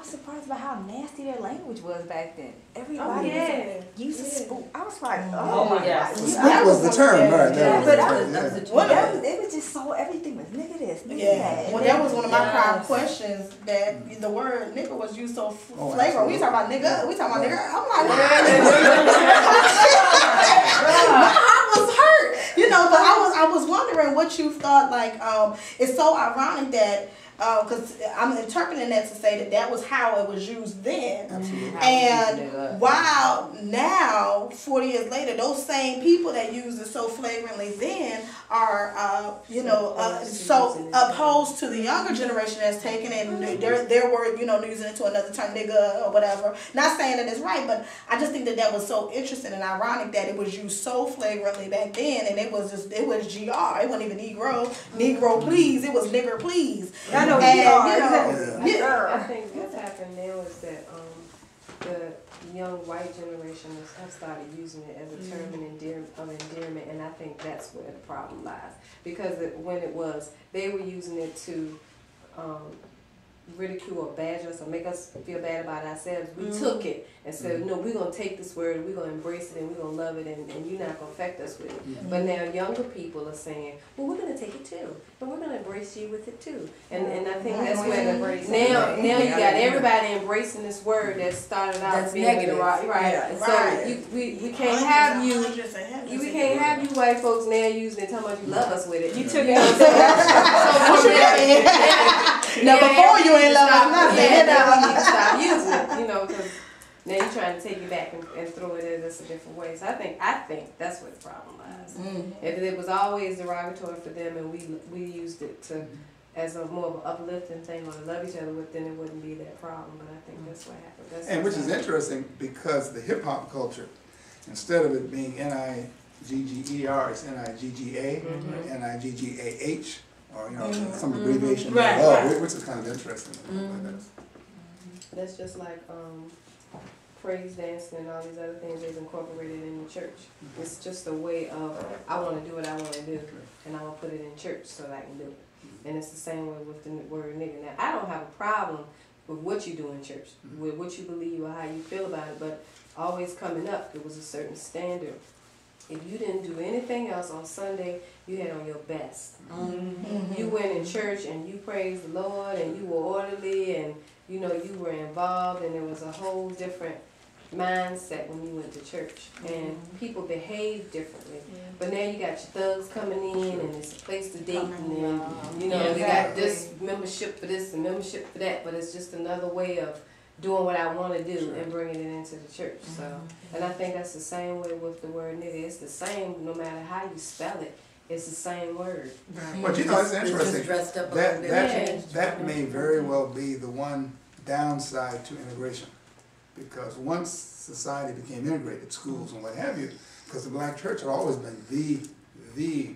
was surprised about how nasty their language was back then. Everybody used to spook. I was like, oh my God. Spook was the term, right? It was just so, everything was nigga this, nigga that. Well, that was one of my prime questions, that the word nigga was used so flagrant. We talking about nigga, we talking about nigga. I'm like, my heart was hurt, you know. But I was wondering what you thought. Like, it's so ironic that. Because I'm interpreting that to say that was how it was used then. Absolutely. And while now, 40 years later, those same people that used it so flagrantly then are, so opposed to the younger generation that's taken it, and their word, using it to another term, nigga or whatever. Not saying that it's right, but I just think that was so interesting and ironic that it was used so flagrantly back then, and it was GR. It wasn't even Negro please. It was nigger please. I think what's happened now is that the young white generation have started using it as a term of endearment, and I think that's where the problem lies. Because when they were using it to ridicule or badge us or make us feel bad about ourselves, we took it and said, no, we're going to take this word and we're going to embrace it and we're going to love it, and you're not going to affect us with it. But now younger people are saying, well, we're going to take it too, and we're going to embrace you with it too. And I think that's where now you got everybody embracing this word that started out that's being negative. Right. So we can't have you white folks now using it, talking about you love us with it. You took it. Now before you ain't love us nothing. Now we need to stop using it, because now you're trying to take it back and throw it in us a different way. So I think that's where the problem lies. If it was always derogatory for them and we used it to as a more of an uplifting thing or to love each other with, then it wouldn't be that problem. But I think that's what happened. And which is interesting because the hip hop culture, instead of it being N-I-G-G-E-R, it's N-I-G-G-A, N-I-G-G-A-H, or some abbreviation thereof, which is kind of interesting. That's just like praise dancing and all these other things they've incorporated in the church. It's just a way of, I want to do what I want to do, and I will put it in church so that I can do it. And it's the same way with the word nigga. Now, I don't have a problem with what you do in church, with what you believe or how you feel about it, but always coming up, there was a certain standard. If you didn't do anything else on Sunday, you had on your best. You went in church and you praised the Lord and you were orderly and you were involved, and there was a whole different mindset when you went to church, and people behave differently. But now you got your thugs coming in, and it's a place to date, and we got this membership for this and membership for that, but it's just another way of doing what I want to do and bringing it into the church. So, and I think that's the same way with the word nigga. It's the same no matter how you spell it. It's the same word. But it's interesting. That may very well be the one downside to integration, because once society became integrated, schools and what have you, because the black church had always been the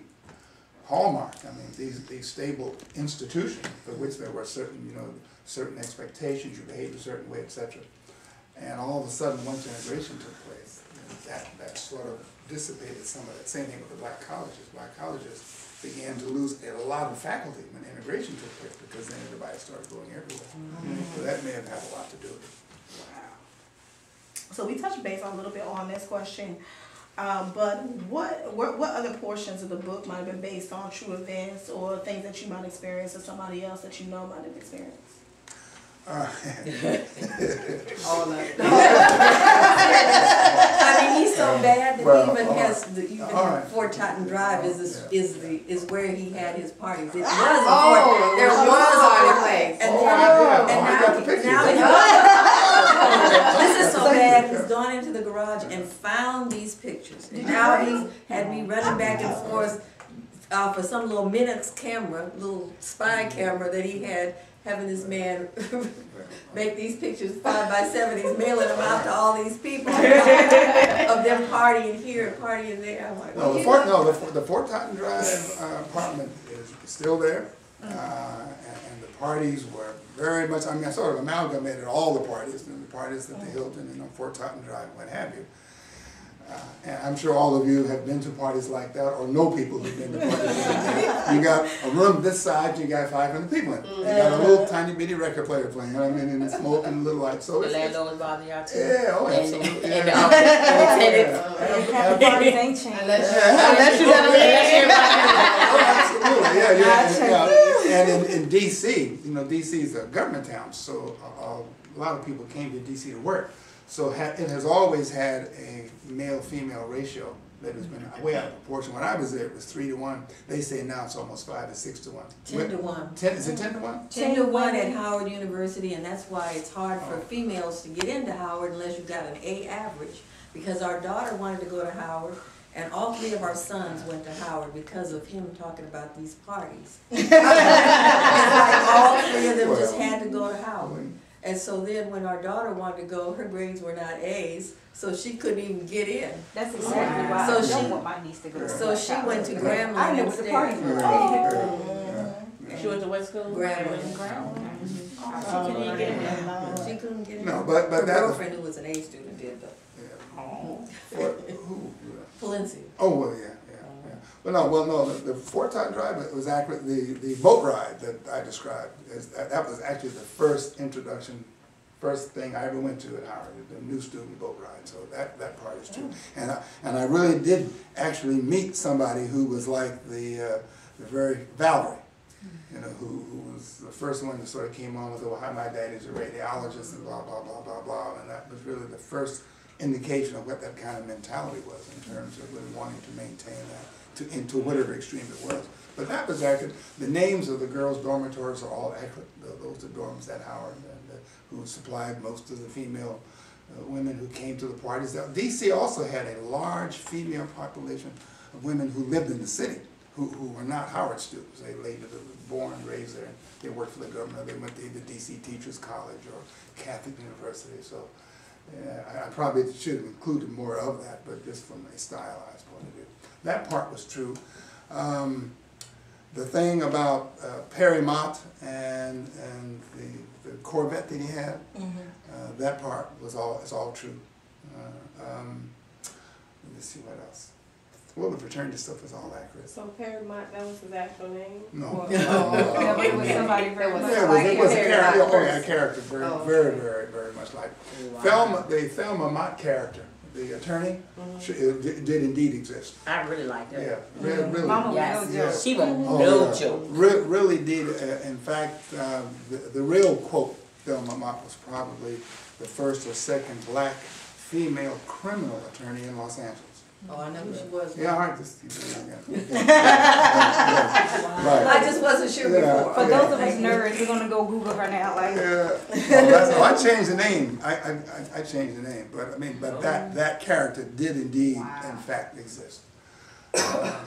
hallmark. I mean, the stable institution for which there were certain expectations, you behaved a certain way, etc. And all of a sudden, once integration took place, that sort of dissipated some of that. Same thing with the black colleges. Black colleges began to lose a lot of faculty when integration took place, because then everybody started going everywhere. So that may have had a lot to do with it. Wow. So we touched base a little bit on this question, but what other portions of the book might have been based on true events or things that you might experience or somebody else that you know might have experienced? All that. I mean, he's so bad that he even has Fort Totten Drive is where he had his parties. It was there was a place, and now this is so bad. He's gone into the garage and found these pictures, and now he's had me running back and forth for some little Minix camera, little spy camera that he had. Having this man make these pictures 5x7, he's mailing them out to all these people of them partying here and partying there. I'm like, the Fort Totten Drive apartment is still there, and the parties were very much. I mean, I sort of amalgamated all the parties, and the parties at the Hilton and on Fort Totten Drive, and what have you. And I'm sure all of you have been to parties like that, or know people who've been to parties like that. You got a room this size, you got 500 people in it. You got a little tiny bitty record player playing, I mean, and it's smoking a little light. So the landlords bother y'all too. Yeah, oh, absolutely. And Happy parties ain't changed. Unless you got Absolutely, yeah. And in D.C., you know, D.C. is a government town, so a lot of people came to D.C. to work. So it has always had a male-female ratio that has been way out of proportion. When I was there, it was 3 to 1. They say now it's almost 5 to 6 to 1. 10 to 1. Is it 10 to 1? 10 to 1 at Howard University, and that's why it's hard for females to get into Howard unless you got an A average. Because our daughter wanted to go to Howard, and all 3 of our sons went to Howard because of him talking about these parties. It's like all 3 of them just had to go to Howard. And so then when our daughter wanted to go, her grades were not A's, so she couldn't even get in. That's exactly why So I she- don't want my niece to go. So she went to Grambling I knew what the party instead. was. She went to what school? Grambling. She She couldn't get in. No, but Her that. girlfriend, who was an A student, did though. Who? Valencia. Oh, well, yeah. Well, no, the 4-ton drive, it was actually the boat ride that I described. That was actually the first thing I ever went to at Howard, the new student boat ride. So that part is true. And I really did actually meet somebody who was like the very Valerie, you know, who was the first one that sort of came on with, oh, hi, my daddy's a radiologist and blah, blah, blah, blah, blah. And that was really the first indication of what that kind of mentality was in terms of really wanting to maintain that. To whatever extreme it was. But that was accurate. The names of the girls' dormitories are all accurate. Those are dorms at Howard, and who supplied most of the female women who came to the parties. D.C. also had a large female population of women who lived in the city, who were not Howard students. They later were born, raised there, and they worked for the government. They went to either D.C. Teachers College or Catholic University. So I probably should have included more of that, but just from a stylized point of view. That part was true. The thing about Perry Mott and the Corvette that he had, that part is all true. Let me see what else. Well, the fraternity stuff is all accurate. So Perry Mott, that was his actual name? No. It was somebody very much It was a like character very much like the Thelma Mott character. The attorney did indeed exist. I really liked her. Yeah, really. Mama was Yes, no joke. she was no joke. Really did. In fact, the real quote, Thelma Mott was probably the first or second black female criminal attorney in Los Angeles. Oh, I know who she was. Yeah, I just wasn't sure before. For those of us nerds, we're gonna go Google her now. Like, I changed the name. I changed the name, but that character did indeed, in fact, exist.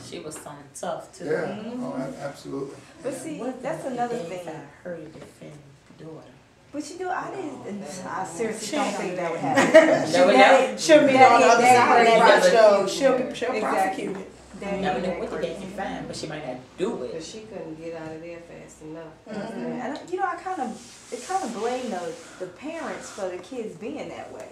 She was something tough too. Yeah, absolutely. but see, that's another thing. Her to defend daughter. But you know, I seriously don't think that would happen. She'll be on the other side of that Never- show. She'll Exactly. prosecute it. Never knew what they can find, but she might not do it. Because she couldn't get out of there fast enough. And you know, I kind of blame the parents for the kids being that way.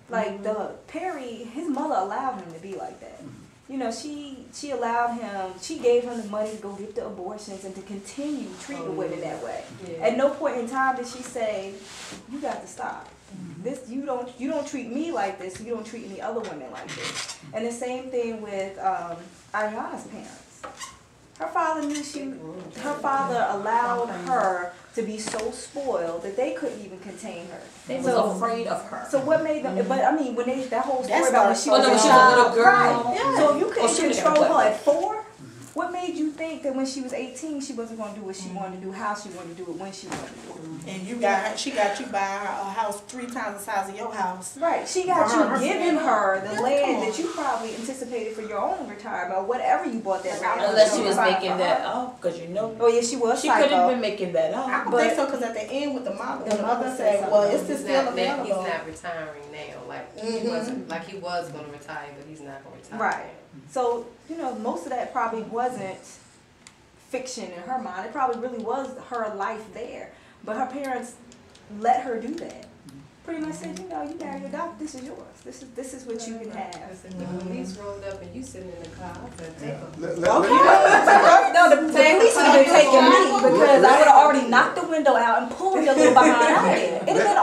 Like Perry, his mother allowed him to be like that. You know, she allowed him, she gave him the money to go get the abortions and to continue treating women that way. Yeah. At no point in time did she say, you got to stop. This you don't treat me like this, you don't treat any other women like this. And the same thing with Ayana's parents. Her father allowed her to be so spoiled that they couldn't even contain her. They was afraid of her. So what made them? But I mean, that whole story That's about when not- she Oh, was no, a when she was a child, little girl. right? Yeah. So if you couldn't she was control gonna her at 4, what made you think that when she was 18 she wasn't going to do what she wanted to do, how she wanted to do it, when she wanted to do it? And she got you by a house 3 times the size of your house. Right. She got Her you giving her the Yeah, land come that on. you probably anticipated for your own retirement or whatever you bought that land. Unless she was for making her. that up, because you know. Oh yeah, she was. She could have psycho. been making that I up. don't But- think so, because at the end with the mother mother said, said well, something. it's He's still not, available. he's not retiring now. Like he wasn't. Like he was going to retire, but he's not going to retire. Right. So, you know, most of that probably wasn't fiction in her mind. It probably really was her life there. But her parents let her do that. pretty much said, you know, you married your doctor, this is yours. This is what you can have. I said, the police rolled up and you sitting in the car, I said, take them. Let me- No, the police would have been taking me because I would have already knocked the window out and pulled your little behind out there. It'd have been